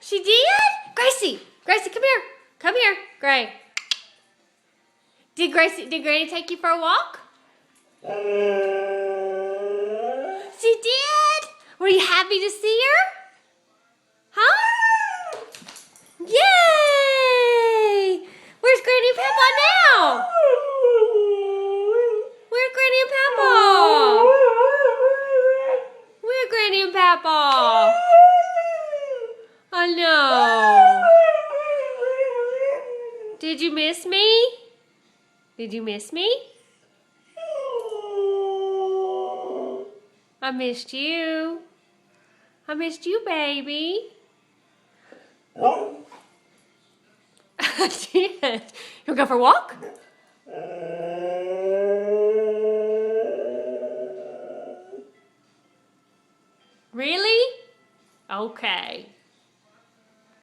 She did? Gracie, come here. Come here, Gray. Did Granny take you for a walk? She did? Were you happy to see her? Huh? Yay! Where's Granny and Papa now? Where's Granny and Papa? Where's Granny and Papa? Oh no. Did you miss me? Did you miss me? I missed you. I missed you, baby. I did. You go for a walk? Really? Okay.